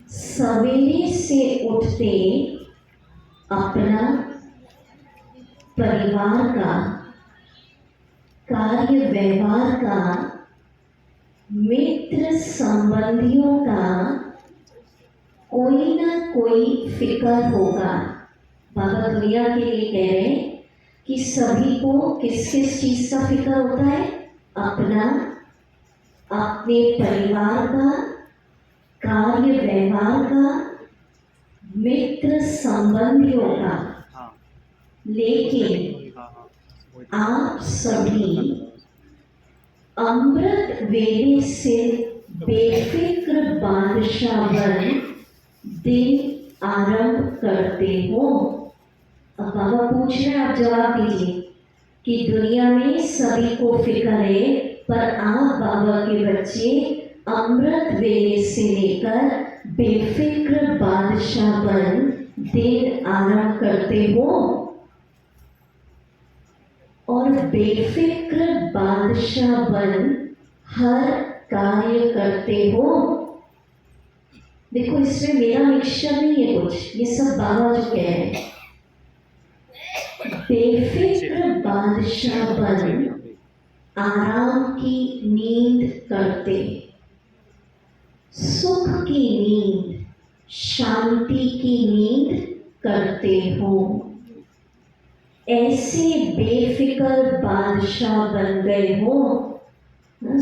सवेरे से उठते अपना, परिवार का, कार्य व्यवहार का, मित्र संबंधियों का कोई ना कोई फिक्र होगा। बाबा दुनिया के लिए कह रहे हैं कि सभी को किस किस चीज का फिक्र होता है? अपना, अपने परिवार का, कार्य व्यवहार का, मित्र संबंधियों का। लेकिन आप सभी अमृत वेले से बेफिक्र बादशाह बन दिन आरंभ करते हो। अब बाबा पूछ रहे हैं, आप जवाब दीजिए कि दुनिया में सभी को फिक्र है, पर आप बाबा के बच्चे अमृत वेले से लेकर बेफिक्र बादशाह बन दिन आरंभ करते हो। और बेफिक्र बादशाह बन हर कार्य करते हो। देखो, इसमें मेरा मिक्सचर नहीं है कुछ, ये सब बाबा जो कह रहे हैं। बेफिक्र बादशाह बन आराम की नींद करते, सुख की नींद, शांति की नींद करते हो। ऐसे बेफिक्र बादशाह बन गए हो।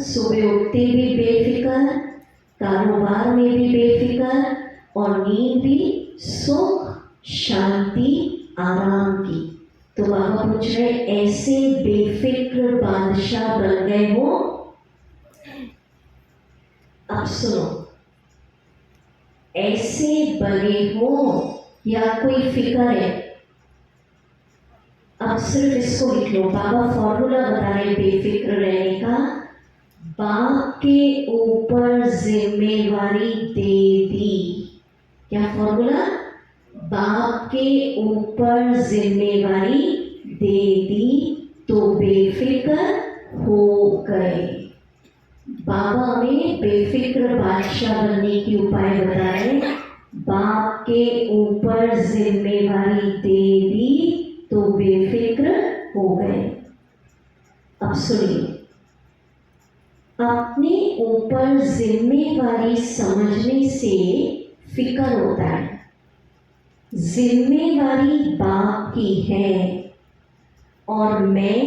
सुबह उठते भी बेफिक्र, कारोबार में भी बेफिक्र, और नींद भी सुख, शांति, आराम की। तो बाबा पूछ रहे, ऐसे बेफिक्र बादशाह बन गए हो। अब सुनो, ऐसे बने हो या कोई फिक्र है? अब सिर्फ इसको लिख लो। बाबा फॉर्मूला बता रहे बेफिक्र रहने का। बाप के ऊपर जिम्मेवारी दे दी। क्या फॉर्मूला? बाप के ऊपर जिम्मेवारी दे दी तो बेफिक्र हो गए। बाबा हमें बेफिक्र बादशाह बनने की उपाय बता रहे। बाप के ऊपर जिम्मेवारी दे दी तो बेफिक्र हो गए। अब सुनिए, अपने ऊपर जिम्मेवारी समझने से फिक्र होता है। जिम्मेवारी बाप की है और मैं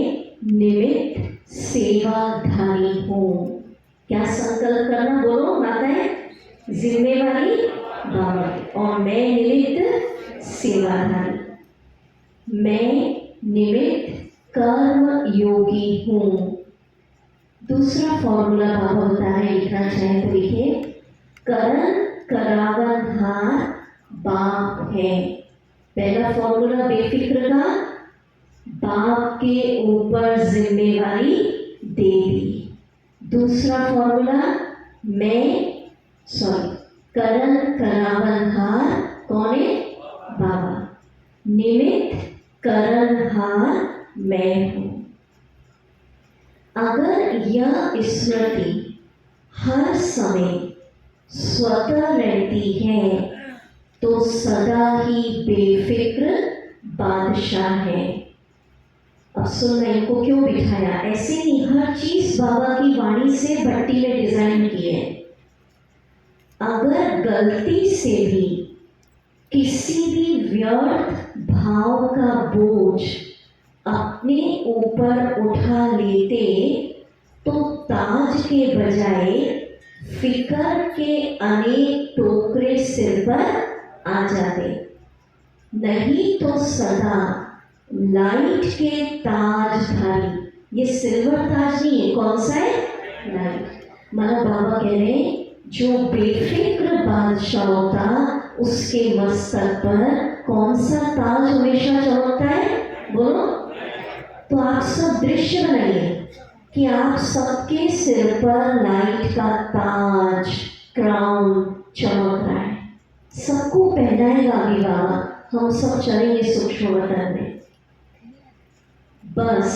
निमित्त सेवाधारी हूँ। क्या संकल्प करना? बोलो माताएं। जिम्मेवारी बाप और मैं निमित्त सेवाधारी। मैं निमित्त कर्म योगी हूँ। दूसरा फॉर्मूला बाबा बता रहे, लिखना चाहे तो लिखिए। करण करावनहार बाप है। पहला फॉर्मूला बेफिक्र का, बाप के ऊपर जिम्मेवारी दे दी। दूसरा फॉर्मूला करण करावनहार कौन है? बाबा। निमित्त करणहार मैं हूँ। अगर यह स्मृति हर समय स्वतः रहती है तो सदा ही बेफिक्र बादशाह है। अब सुनना, इनको क्यों बिठाया? ऐसे नहीं, हर चीज बाबा की वाणी से भट्टी में डिजाइन की है। अगर गलती से भी किसी भी व्यर्थ भाव का बोझ अपने ऊपर उठा लेते तो ताज के बजाय फिक्र के अनेक टोकरे सिर पर आ जाते। नहीं तो सदा लाइट के ताजधारी। ये सिल्वर ताज नहीं है, कौन सा है? लाइट। माना बाबा कह रहे हैं, जो बेफिक्र बादशाह होता उसके मस्तक पर कौन सा ताज हमेशा चमकता है? बोलो। तो आप सब दृश्य बनाइए कि आप सबके सिर पर लाइट का ताज, क्राउन चमक रहा है। सबको पहनाएगा अभी बाबा। हम सब चलेंगे सूक्ष्म वतन में। बस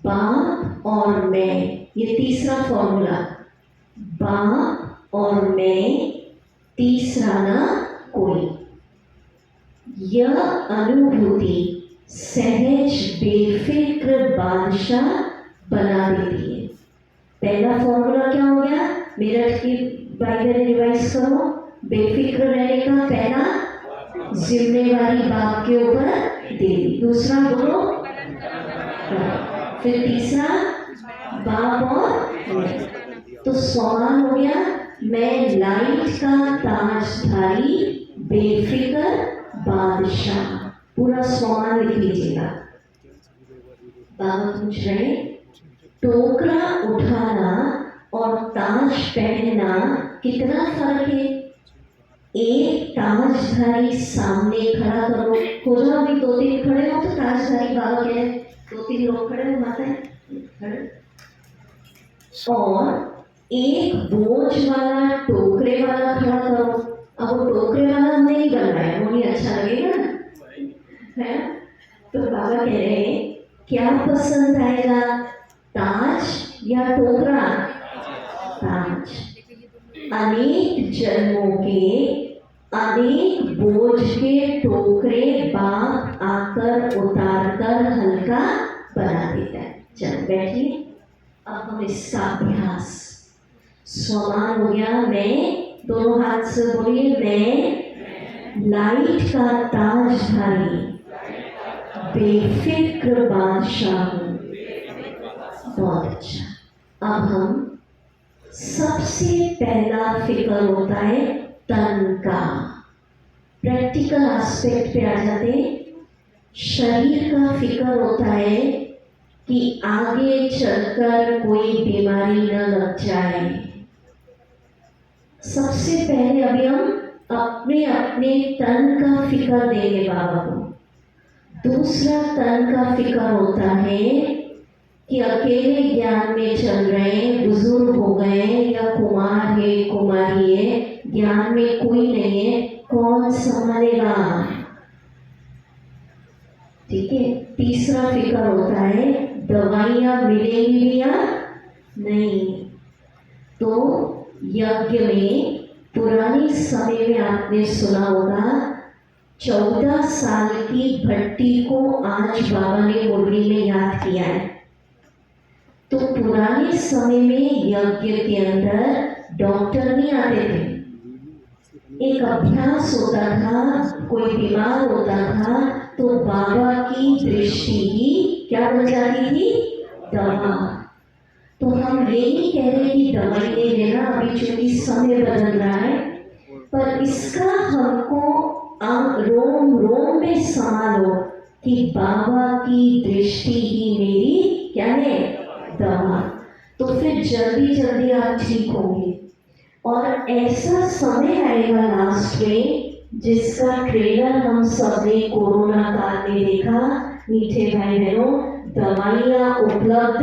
बाप और मैं, ये तीसरा फॉर्मूला। बाप और मैं तीसरा ना कोई। यह अनुभूति सहज बेफिक्र बादशाह बना देती है। पहला फॉर्मूला क्या हो गया? मेरठ की बाइबल रिवाइज करो। बेफिक्र रहने का पहला, जिम्मेवारी बाप के ऊपर दे दी। दूसरा बोलो, फिर तीसरा बाप और तो सवाल हो गया, मैं लाइट का ताजधारी बेफिक्र बादशाह। पूरा सवाल लिख लीजिएगा। बाबा पूछ रहे, टोकरा उठाना और ताज पहनना कितना फर्क है? एक ताजधारी सामने खड़ा करो, हो जाओ अभी 2-3 खड़े हो तो ताजधारी बाबा कह रहे 2-3 लोग खड़े हो, माता है खड़े। और एक बोझ वाला टोकरे वाला खड़ा करो। अब वो टोकरे वाला नहीं बन रहा है, वो नहीं अच्छा लगेगा है। तो बाबा कह रहे हैं क्या पसंद आएगा, ताज या टोकरा? ताज। अनेक जन्मों के अनेक बोझ के टोकरे बाप आकर उतार कर हल्का बना देता है। चल बैठिए, अब हम इसका अभ्यास। सवाल हो गया, मैं, दोनों हाथ से बोलिए, मैं लाइट का ताजधारी बेफिक्र बादशाह हूँ। बहुत अच्छा। अब हम सबसे पहला फिक्र होता है तन का। प्रैक्टिकल एस्पेक्ट पे आ जाते। शरीर का फिक्र होता है कि आगे चलकर कोई बीमारी न लग जाए। सबसे पहले अभी हम अपने अपने तन का फिक्र देंगे बाबा को। दूसरा तन का फिक्र होता है कि अकेले ज्ञान में चल रहे हैं, बुजुर्ग हो गए या कुमार है कुमारी है, ज्ञान में कोई नहीं है, कौन संभालेगा? ठीक है। तीसरा फिक्र होता है दवाइयाँ मिलेंगी या नहीं। तो यज्ञ में पुराने समय में आपने सुना होगा, 14 साल की भट्टी को आज बाबा ने मुरली में याद किया है। तो पुराने समय में यज्ञ के अंदर डॉक्टर नहीं आते थे, एक अभ्यास होता था। कोई बीमार होता था तो बाबा की दृष्टि ही क्या बन जाती थी? दवा। तो हम ये नहीं कह रहे कि दवाई नहीं लेना, अभी चूंकि समय बदल रहा है, पर इसका हमको रोम रोम में संभालो कि बाबा की दृष्टि ही मेरी क्या है? दवा। तो फिर जल्दी जल्दी आप ठीक होंगे। और ऐसा समय आएगा लास्ट में जिसका ट्रेलर हम सबने कोरोना काल में देखा। मीठे भाई बहनों, दवाइयाँ उपलब्ध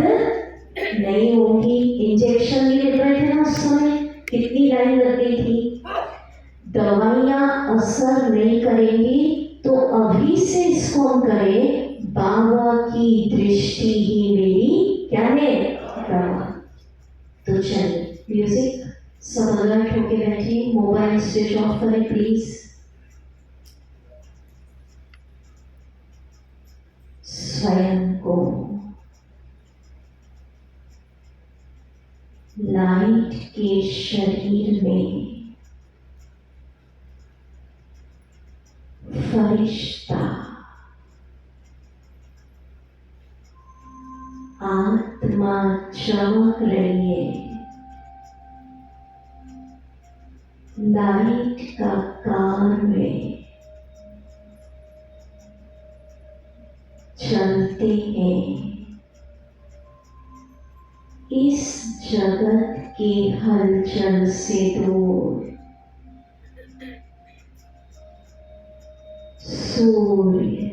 नहीं होंगी। इंजेक्शन भी ले रहे थे ना उस समय, कितनी लाइन लग गई थी। दवाइयाँ असर नहीं करेंगी, तो अभी से इसको हम करें, बाबा की दृष्टि ही मेरी क्या है? दवा। तो चलिए म्यूजिक सब अलर्ट होके बैठिए, मोबाइल स्विच ऑफ करें प्लीज। स्वयं को लाइट के शरीर में फरिश्ता, आत्मा चमक रही है, लाइट का कार में चलते हैं। इस जगत के हलचल से दूर सूर्य,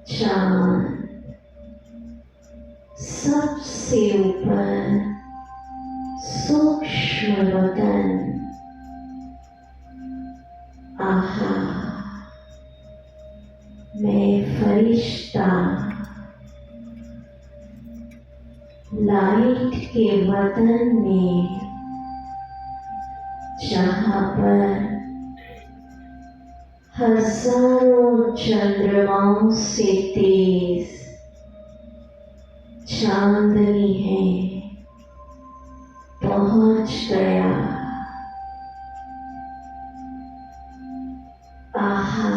चांद, सबसे ऊपर सूक्ष्म वतन। आहा, मैं फरिश्ता लाइट के वतन में जहाँ पर हजारों चंद्रमाओं से तेज चांदनी है, पहुंच गया। आहा,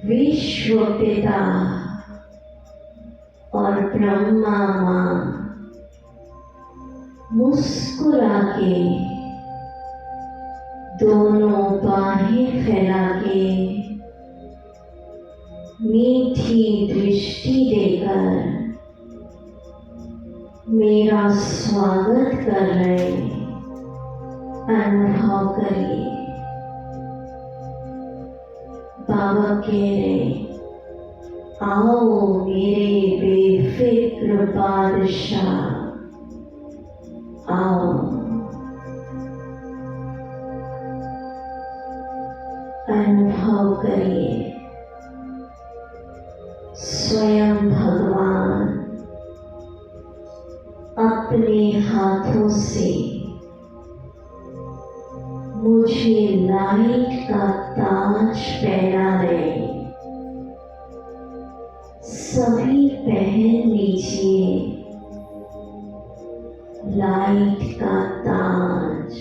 विश्व पिता और ब्रह्मा माँ मुस्कुरा के दोनों बाहें फैला के मीठी दृष्टि देकर मेरा स्वागत कर रहे। अनुभव करिए। बाबा कह रहे, आओ मेरे बेफिक्र बादशाह, आओ। अनुभव करिए स्वयं भगवान अपने हाथों से मुझे लाइट का ताज पहना रहे। सभी पहन लीजिए लाइट का ताज।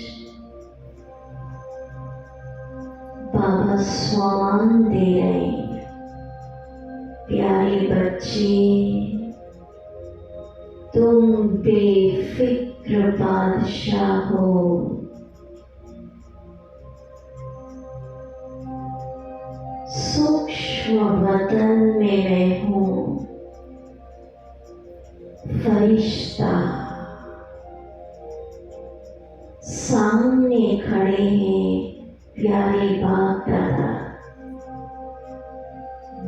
बाबा सम्मान दे रहे। प्यारे बच्चे, तुम बेफिक्र बादशाह हो। सूक्ष्म वतन में मैं हूँ फरिश्ता। सामने खड़े हैं प्यारे बाप दादा।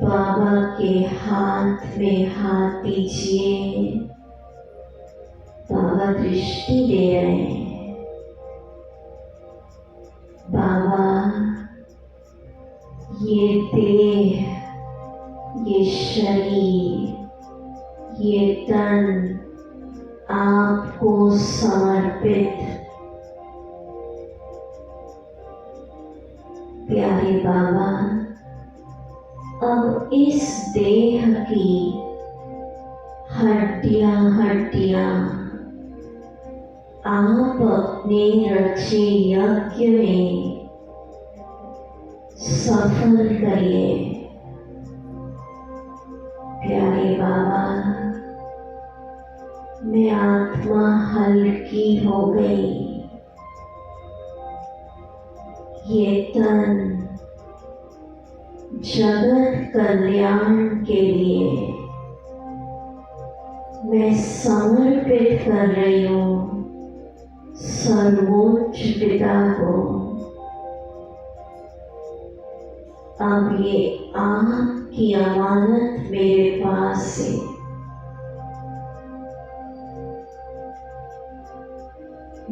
बाबा के हाथ में हाथ दीजिए। बाबा दृष्टि दे रहे हैं। बाबा, ये देह, ये शरीर, ये तन आपको समर्पित। प्यारे बाबा, अब इस देह की हड्डियां आप अपने रचे यज्ञ में सफल करिए। प्यारे बाबा, मैं आत्मा हल्की हो गई। ये तन जगत कल्याण के लिए मैं समर्पित कर रही हूँ सर्वोच्च पिता को। अब ये आपकी अमानत मेरे पास है।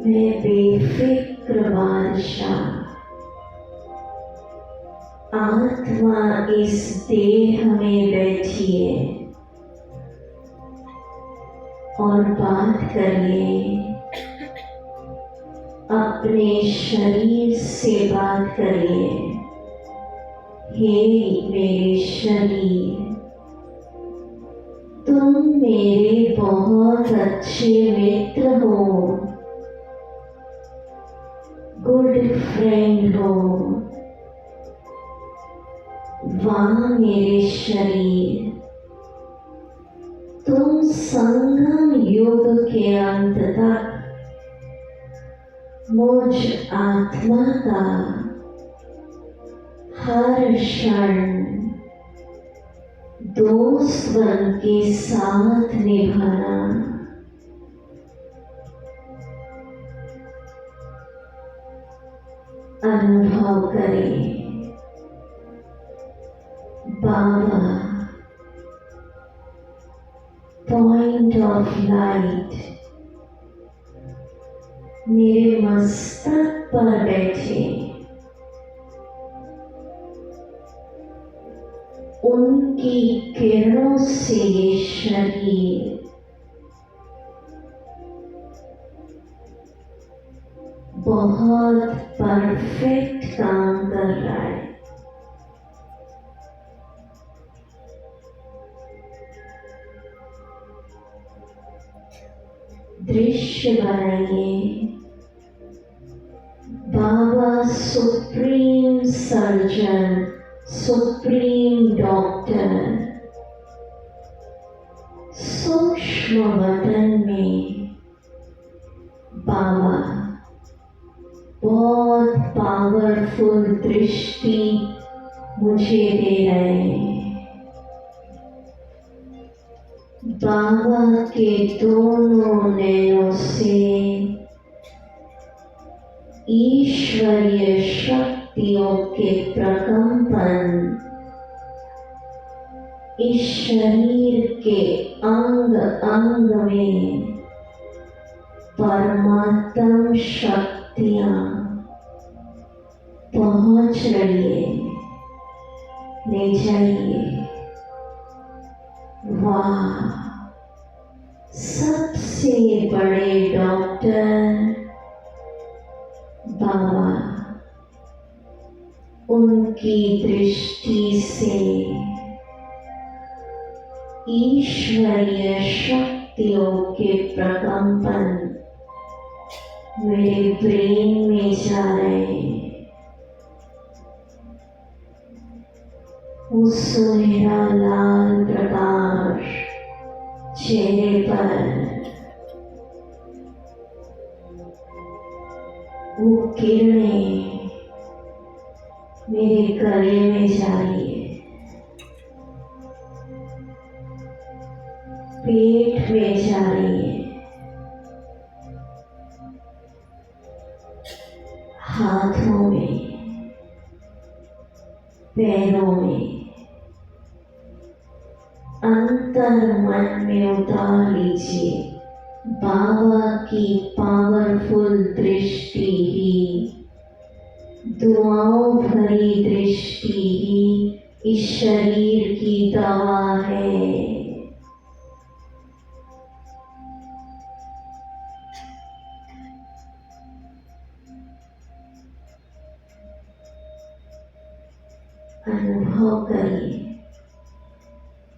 मैं बेफिक्र बादशाह, आत्मा इस देह में बैठी है और बात करिए। अपने शरीर से बात करिए। हे मेरे शरीर, तुम मेरे बहुत अच्छे मित्र हो, गुड फ्रेंड हो। वाह मेरे शरीर, तुम संगम युग के अंत तक मुझ आत्मा का हर क्षण दोस्त बन के साथ निभाना। अनुभव करें। बाबा पॉइंट ऑफ लाइट मेरे मस्तक पर बैठे। उनकी किरणों से ये शरीर बहुत परफेक्ट काम कर रहा है। दृश्य बनाइए, बाबा सुप्रीम सर्जन, सुप्रीम डॉक्टर सूक्ष्म वतन में बाबा बहुत पावरफुल दृष्टि मुझे दे रहे हैं। बाबा के दोनों नयनों से ईश्वरीय शक्तियों के प्रकंपन इस शरीर के अंग अंग में परमात्म शक्तियां पहुंच रही है। ले जाइए। वाह, सबसे बड़े डॉक्टर बाबा उनकी दृष्टि से ईश्वरीय शक्तियों के प्रकंपन मेरे ब्रेन में जा रहे हैं। वो सुनहरा लाल प्रकाश चेहरे पर, वो किरणें मेरे गले में जा रही है, पेट में जा रही है, हाथों में, पैरों में, अंतर मन में उतार लीजिए। बाबा की पावरफुल दृष्टि ही, दुआओं भरी दृष्टि ही इस शरीर की दवा है। अनुभव करिए,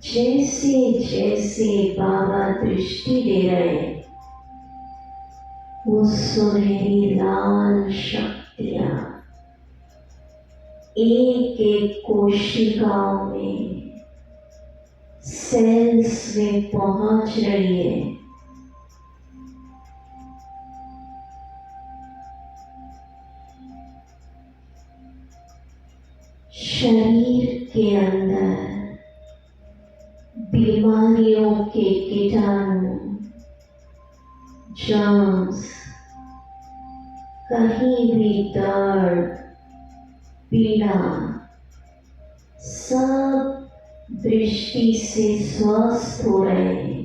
जैसे जैसे बाबा दृष्टि दे रहे हैं, वो सुनहरी लाल शक्तियां एक एक कोशिकाओं में, सेल्स में पहुंच रही है। शरीर के अंदर बीमारियों के कीटाणु, जर्म्स, कहीं भी दर्द, पीड़ा, सब दृष्टि से स्वस्थ हो रहे हैं।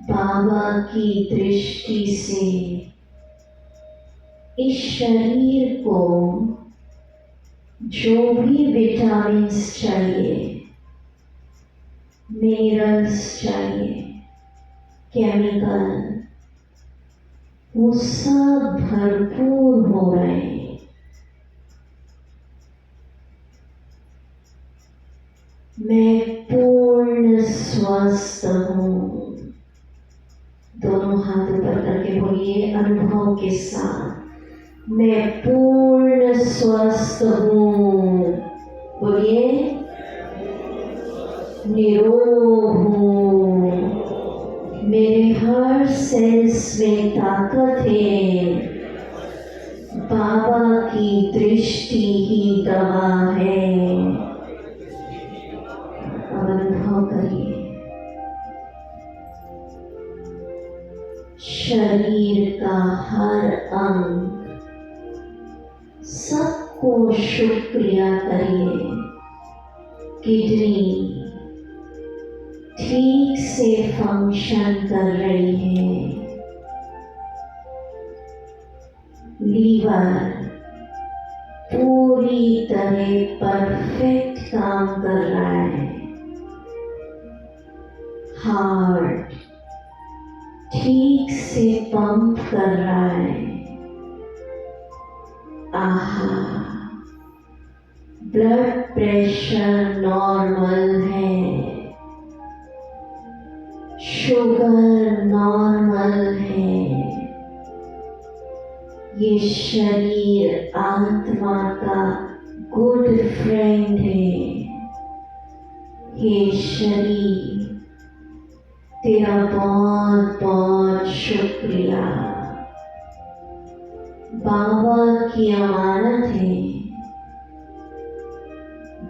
बाबा की दृष्टि से इस शरीर को जो भी विटामिन्स चाहिए, मिनरल्स चाहिए, केमिकल, वो सब भरपूर हो रहे हैं। मैं पूर्ण स्वस्थ हूँ। दोनों हाथ ऊपर करके बोलिए अनुभव के साथ, मैं पूर्ण स्वस्थ हूँ। बोलिए, निरोग हूँ। मेरे हर सेल्स में ताकत है। बाबा की दृष्टि ही दवा है। अब अनुभव करिए, शरीर का हर अंग, सबको शुक्रिया करिए। किडनी ठीक से फंक्शन कर रही है, लीवर पूरी तरह परफेक्ट काम कर रहा है, हार्ट ठीक से पंप कर रहा है। आहा, ब्लड प्रेशर नॉर्मल है, शुगर नॉर्मल है। ये शरीर आत्मा का गुड फ्रेंड है। ये शरीर तेरा बहुत बहुत शुक्रिया। बाबा की अमानत है,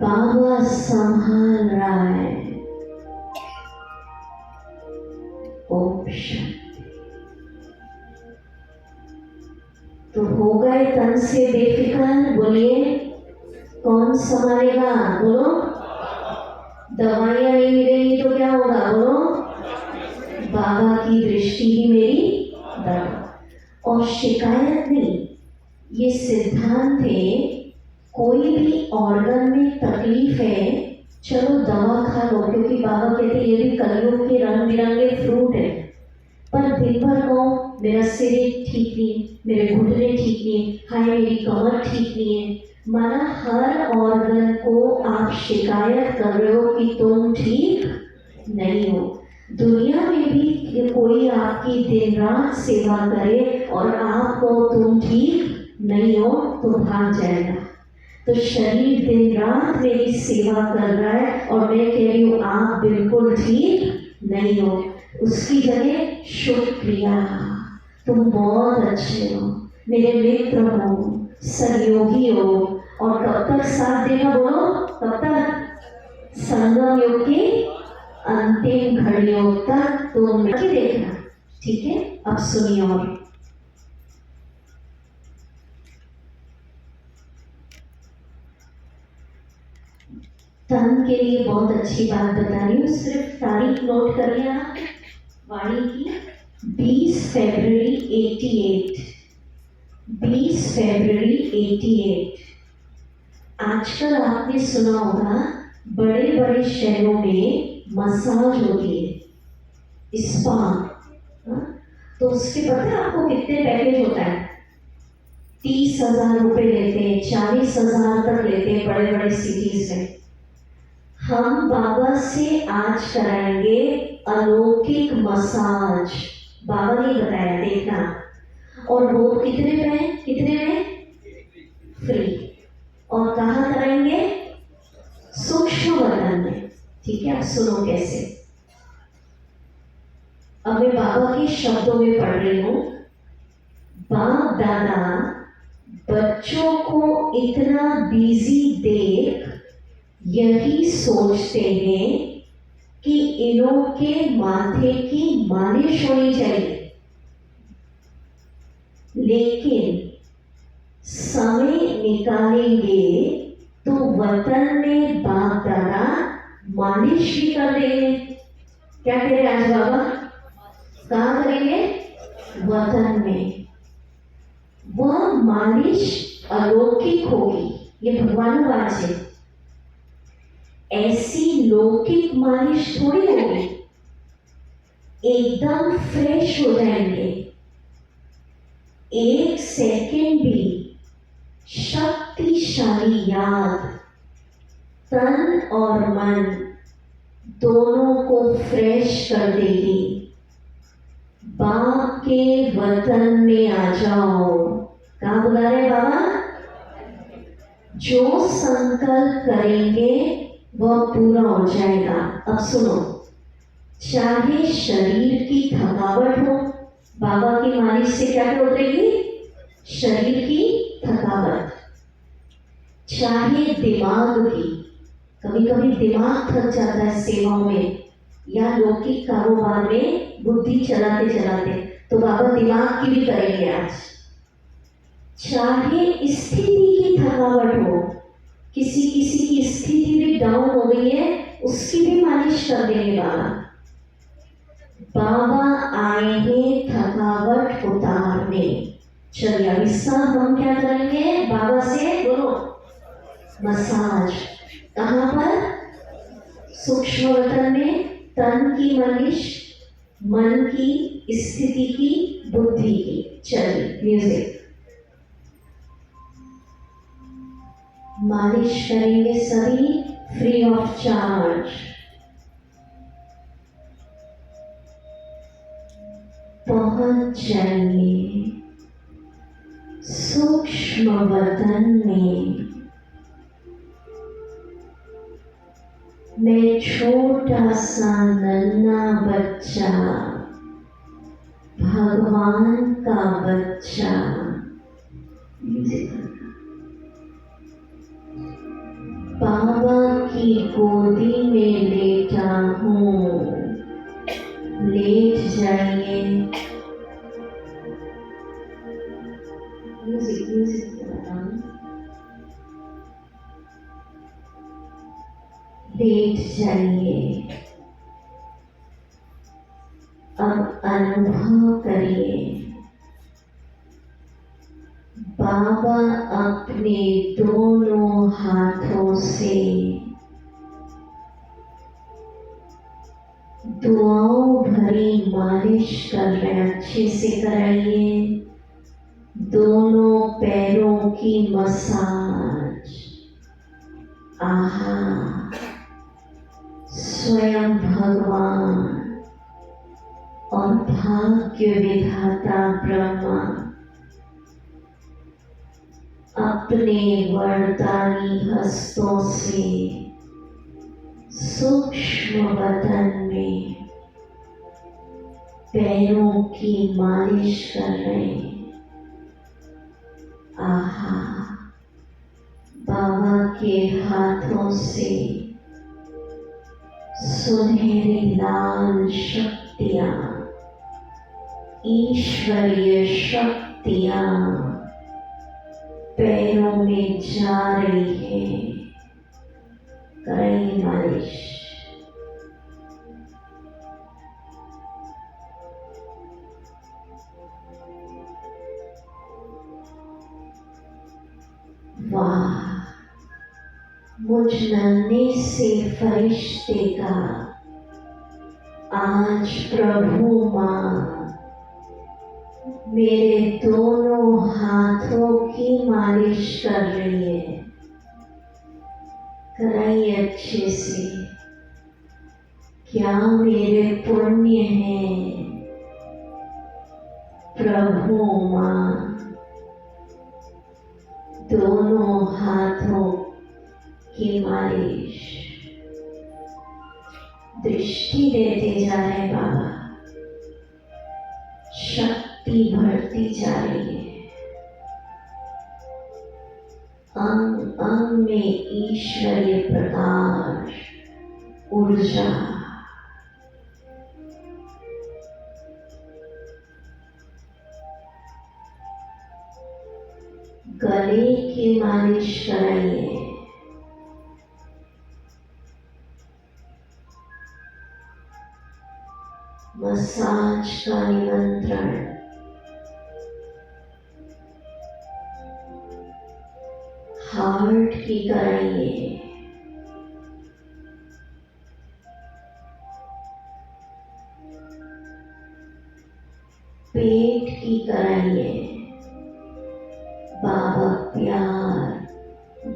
बाबा संभाल रहा है। ओम शांति। तो हो गए तन से बेफिक्र। बोलिए कौन संभालेगा? बोलो। दवाइयां नहीं मिलेंगी तो क्या होगा? बोलो। बाबा की दृष्टि ही मेरी दवा। और शिकायत नहीं, ये सिद्धांत है। कोई भी ऑर्गन में तकलीफ है, चलो दवा खा लो, क्योंकि बाबा कहते ये भी कलयुग के रंग बिरंगे फ्रूट है। पर दिन भर कहो मेरा सिर ठीक नहीं है, मेरे घुटने ठीक नहीं है, हाय मेरी कमर ठीक नहीं है। माना हर ऑर्गन को आप शिकायत कर रहे हो कि तुम ठीक नहीं हो। दुनिया में भी कोई आपकी दिन रात सेवा करे और आपको तुम ठीक नहीं हो तो भाग जाएगा। तो शरीर दिन रात मेरी सेवा कर रहा है और मैं कह रही हूँ आप बिल्कुल ठीक नहीं हो। उसकी जगह शुक्रिया, तुम बहुत अच्छे हो, मेरे मित्र हो, सहयोगी हो। और कब तक साथ देना? बोलो कब तक? संगम युग की अंतिम घड़ियों तक तुम के देखना। ठीक है, अब सुनिए। और तन के लिए बहुत अच्छी बात बता रही हूँ, सिर्फ तारीख नोट करिए आप। वाणी की 20 फरवरी 88, 20 फरवरी 88। आजकल आपने सुना होगा बड़े बड़े शहरों में मसाज होती है, स्पा। तो उसके पता है आपको कितने पैकेज होता है? 30,000 रुपए लेते हैं, 40,000 तक लेते हैं बड़े बड़े सिटीज में। हम बाबा से आज कराएंगे अलौकिक मसाज। बाबा ने बताया, देखना। और वो कितने में? कितने में? फ्री। और कहाँ कराएंगे? सूक्ष्म वतन में। ठीक है, अब सुनो कैसे। अब मैं बाबा के शब्दों में पढ़ रही हूँ। बाप दादा बच्चों को इतना बिजी देख यही सोचते हैं कि इनों के माथे की मालिश होनी चाहिए, लेकिन समय निकालेंगे तो वतन में बाप दादा मालिश भी कर देंगे। क्या कह रहे आज बाबा? कहाँ करेंगे? वतन में। वह मालिश अलौकिक होगी, ये भगवान बात है। ऐसी लौकिक मालिश थोड़ी होगी, एकदम फ्रेश हो जाएंगे। एक सेकेंड भी शक्तिशाली याद तन और मन दोनों को फ्रेश कर देगी। बाप के वतन में आ जाओ। कहाँ बुला रहे बाबा? जो संकल्प करेंगे वह पूरा हो जाएगा। अब सुनो, चाहे शरीर की थकावट हो, बाबा की मालिश से क्या उतरेगी? शरीर की थकावट। चाहे दिमाग की, कभी कभी दिमाग थक जाता है सेवाओं में या लौकिक कारोबार में बुद्धि चलाते चलाते, तो बाबा दिमाग की भी करेंगे आज। चाहे स्थिति की थकावट हो, किसी किसी की स्थिति भी डाउन हो गई है, उसकी भी मालिश कर देंगे बाबा। बाबा आए हैं थकावट उतारने। चलिए अभी सब हम क्या करेंगे? बाबा से बोलो मसाज। कहाँ पर? सूक्ष्म वतन में। तन की मालिश, मन की स्थिति की, बुद्धि की। चलिए म्यूजिक। मालिश करेंगे सभी फ्री ऑफ चार्ज। पहुंच जाइए सूक्ष्म वतन में। मैं छोटा सा नन्हा बच्चा, भगवान का बच्चा, बाबा की गोदी में लेटा हूँ। लेट जाइए। म्यूजिक म्यूजिक लेट जाइए। अब अनुभव करिए बाबा अपने दोनों हाथों से दुआओं भरी मालिश कर रहे हैं। अच्छे से कराइए। दोनों पैरों की मसाज। आहा, स्वयं भगवान और भाग्य विधाता ब्रह्मा अपने वरदानी हस्तों से सूक्ष्म बदन में पैरों की मालिश कर रहे हैं। आहा, बाबा के हाथों से सुनहरी लाल शक्तियां, ईश्वरीय शक्तियां पैरों में जा रही है। करें मालिश। वाह, मुझ नन्हे से फरिश्ते का आज प्रभु माँ मेरे दोनों हाथों की मालिश कर रही है। कराइए अच्छे से। क्या मेरे पुण्य हैं प्रभु माँ दोनों हाथों की मालिश। दृष्टि देते जा रहे बाबा, शक्ति बढ़ती जा रही है। अंग अंग में ईश्वरीय प्रकाश, ऊर्जा। गले की मालिश कराइए। मसाज का निमंत्रण। हार्ट की कराइए। पेट की कराइए। बाबा प्यार,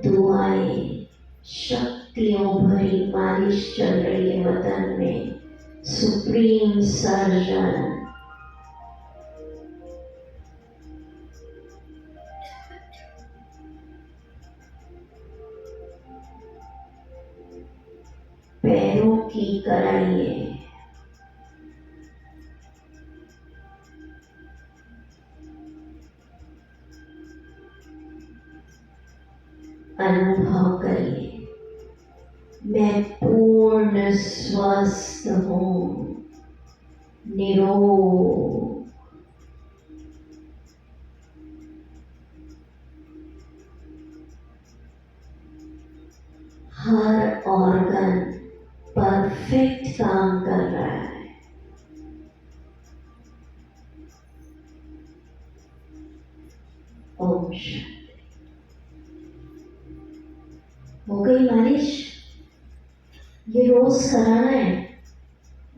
दुआएं, शक्तियों भरी मालिश चल रही है वतन में। सुप्रीम सर्जन पैरों की कराइए। अनुभव करिए मैं पूर्ण स्वस्थ हूँ, निरोग। हर ऑर्गन परफेक्ट काम कर रहा है। ओम शांति। हो गई मालिश। ये रोज कराना है।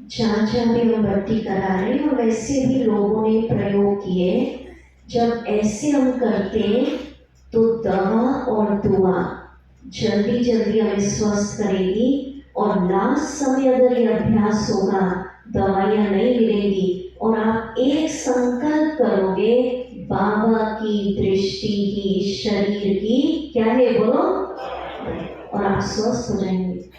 जहाँ जहाँ भी हम भर्ती करा रहे हैं, और वैसे भी लोगों ने प्रयोग किए। जब ऐसे हम करते तो दवा और दुआ जल्दी जल्दी हमें स्वस्थ करेगी, और लास्ट समय अगर ये अभ्यास होगा, दवाइयाँ नहीं मिलेंगी, और आप एक संकल्प करोगे, बाबा की दृष्टि की, शरीर की क्या है बोलो, और आप स्वस्थ हो जाएंगे।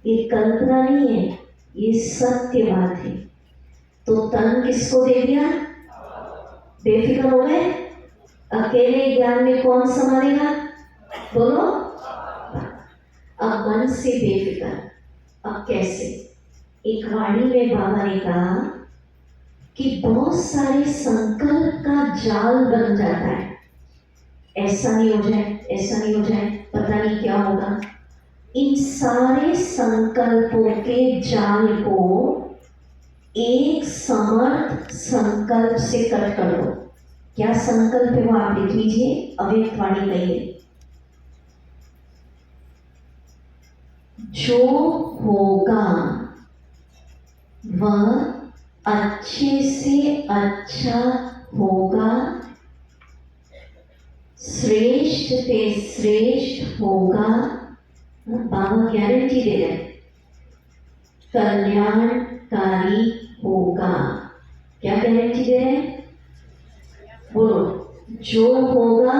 ये कल्पना नहीं है, ये सत्य बात है। तो तन किसको दे दिया? बेफिक्र हो गए? अकेले ज्ञान में कौन संभालेगा बोलो? अब मन से बेफिक्र। अब कैसे? एक वाणी में बाबा ने कहा कि बहुत सारे संकल्प का जाल बन जाता है। ऐसा नहीं हो जाए, ऐसा नहीं हो जाए, पता नहीं क्या होगा। इन सारे संकल्पों के जाल को एक समर्थ संकल्प से कट कर दो। क्या संकल्प है वो आप लिख लीजिए, अव्यक्त वाणी कहिए। जो होगा वह अच्छे से अच्छा होगा, श्रेष्ठ से श्रेष्ठ होगा। बाबा गारंटी दे रहे, कल्याणकारी होगा। क्या गारंटी दे रहे? बोलो। जो होगा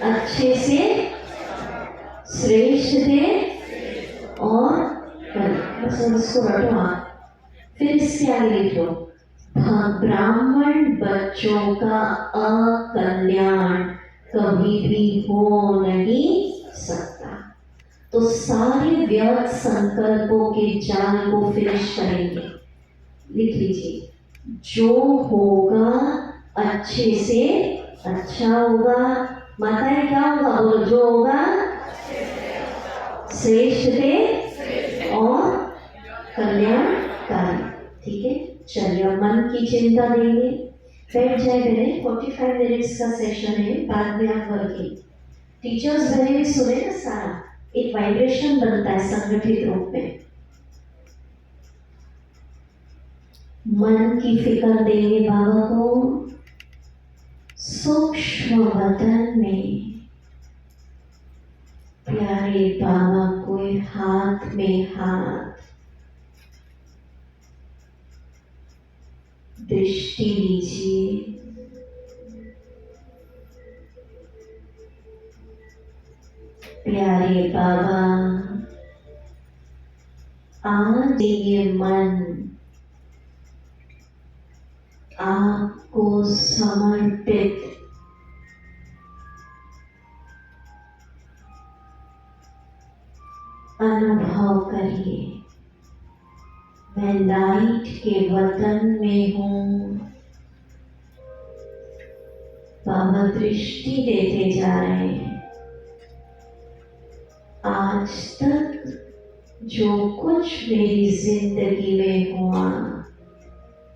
अच्छे से, श्रेष्ठ से, और बस इसको रटो आप। फिर इसके आगे लिख लो, ब्राह्मण बच्चों का अकल्याण कभी भी हो नहीं सकता। तो सारे व्यर्थ संकल्पों के जाल को फिनिश करेंगे। लिख लीजिए, जो होगा अच्छे से अच्छा होगा। माताएं क्या होगा बोलो? जो होगा श्रेष्ठ से और कल्याणकारी। ठीक है, चलिए मन की चिंता देंगे। बैठ जाए बहने, 45 मिनट्स का सेशन है, बाद में आप वर्किंग। टीचर्स बहने भी सुने ना, सारा एक वाइब्रेशन बनता है संगठित रूप में। मन की फिक्र देंगे बाबा को। सूक्ष्म वतन में प्यारे बाबा को हाथ में हाथ, दृष्टि लीजिए। प्यारे बाबा, आज ये मन आपको समर्पित अनुभव करिए। मैं लाइट के वतन में हूँ। बाबा दृष्टि देते जा रहे हैं। आज तक जो कुछ मेरी जिंदगी में हुआ,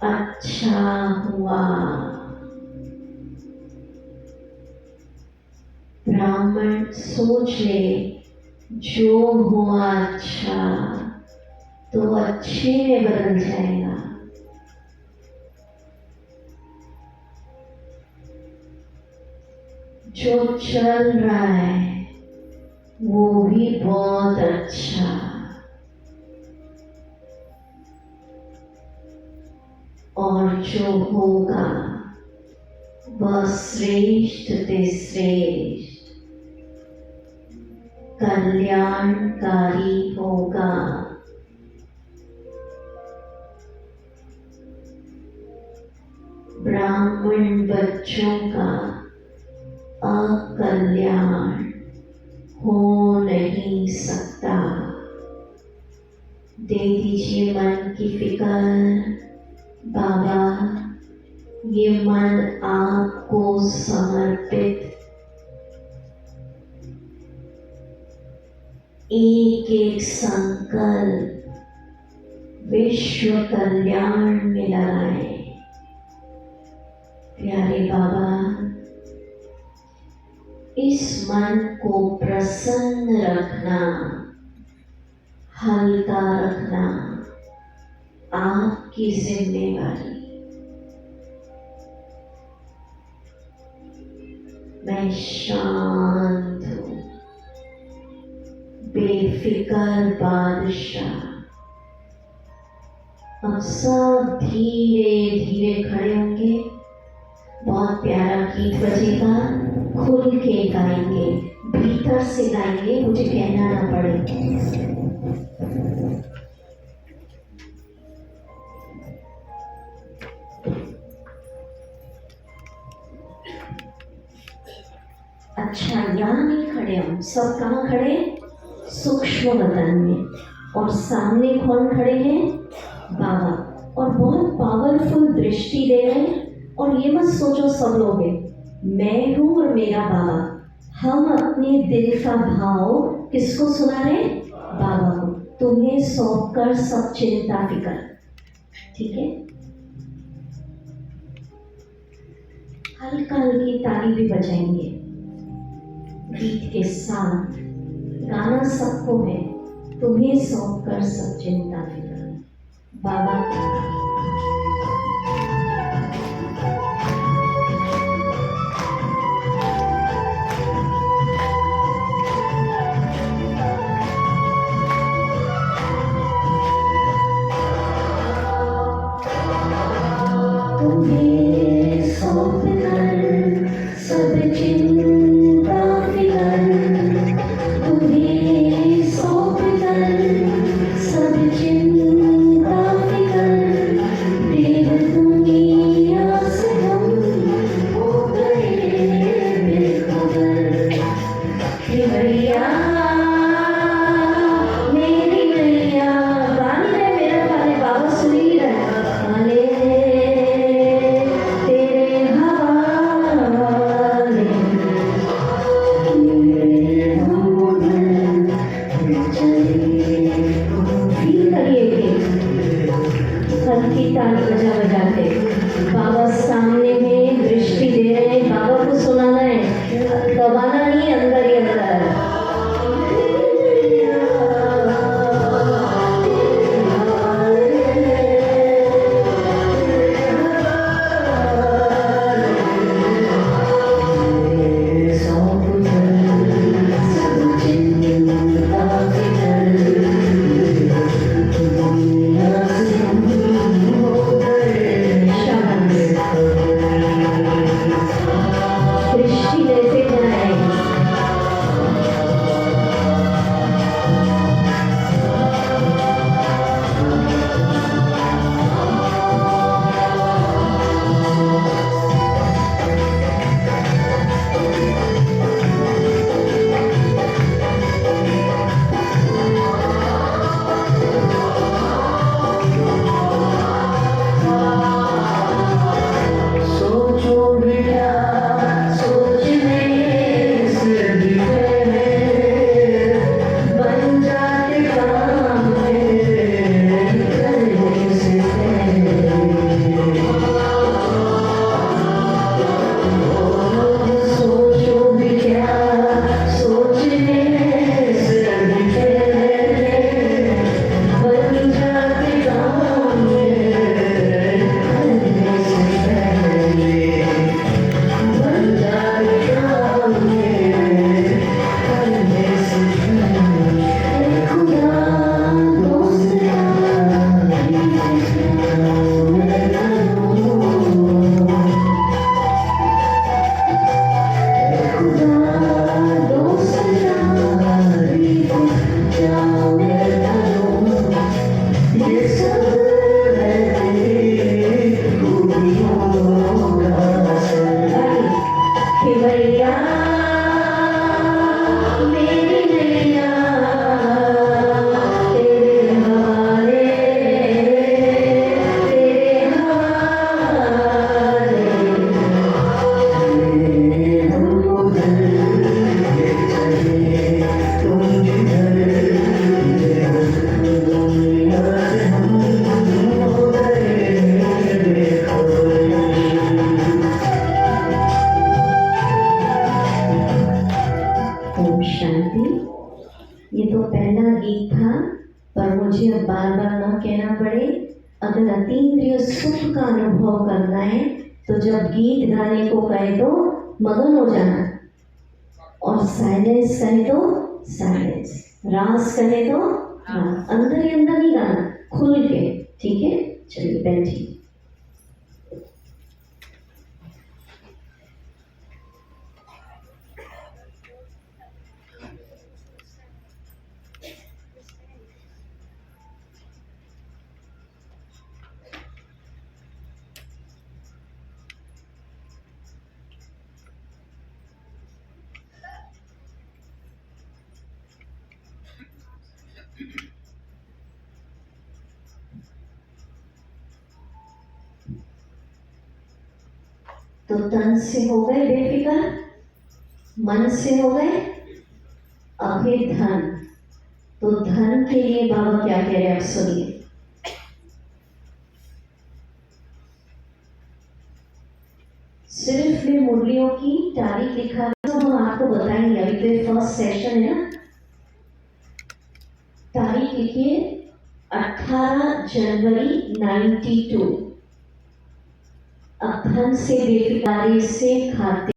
अच्छा हुआ। ब्राह्मण सोच ले, जो हुआ अच्छा तो अच्छे में बदल जाएगा। जो चल रहा है वो भी बहुत अच्छा, और जो होगा वह श्रेष्ठ से श्रेष्ठ कल्याणकारी होगा। ब्राह्मण बच्चों का अकल्याण हो नहीं सकता। दे दीजिए मन की फिक्र। बाबा, ये मन आपको समर्पित, एक एक संकल्प विश्व कल्याण में लगाए। प्यारे बाबा, इस मन को प्रसन्न रखना, हल्का रखना, आपकी जिम्मेवारी। मैं शांत हूँ, बेफिक्र बादशाह। हम सब धीरे धीरे खड़े होंगे, बहुत प्यारा गीत बजेगा, खुल के गाएंगे, भीतर से गाएंगे, मुझे कहना ना पड़े। अच्छा, यहाँ नहीं खड़े हम सब, कहाँ खड़े? सूक्ष्म वतन में। और सामने कौन खड़े हैं? बाबा। और बहुत पावरफुल दृष्टि दे रहे हैं। और ये मत सोचो सब लोग हैं, मैं हूँ और मेरा बाबा। हम अपने दिल का भाव किसको सुना रहे? बाबा को। तुम्हें सौंप कर सब चिंता फिकर, ठीक है? हल्का हल्की ताली भी बजाएंगे गीत के साथ। गाना सबको है, तुम्हें सौंप कर सब चिंता फिकर। बाबा तुम्हें सौंप कर सब चिंता फिकर, तुम्हें सौंप कर सब चिंता फिकर। देव दुनिया से हम हो गए बेखबर। कि भैया मेरी नैया गाने में मेरा गाने बाबा सुन ही रहे। हल्की ताली बजा बजा के बाबा सामने में दृष्टि दे रहे हैं। बाबा को सुनाना है, दबाना नहीं, अंदर ही अंदर। अगर अतीन्द्रिय सुख का अनुभव करना है तो जब गीत गाने को कहे तो मगन हो जाना, और साइलेंस कहे तो साइलेंस, रास कहे तो रास, अंदर ही अंदर नहीं गाना, खुल के। ठीक है, चलिए बैठिए। तो तन से हो गए बेफिक्र, मन से हो गए, अब है धन। तो धन के लिए बाबा क्या कह रहे हैं आप सुनिए। सिर्फ में मुरलियों की तारीख लिखा है तो हम आपको बताएंगे, अभी तो फर्स्ट सेशन है ना। तारीख लिखिए 18 जनवरी 92। अब धन से बेफिक्री से खाते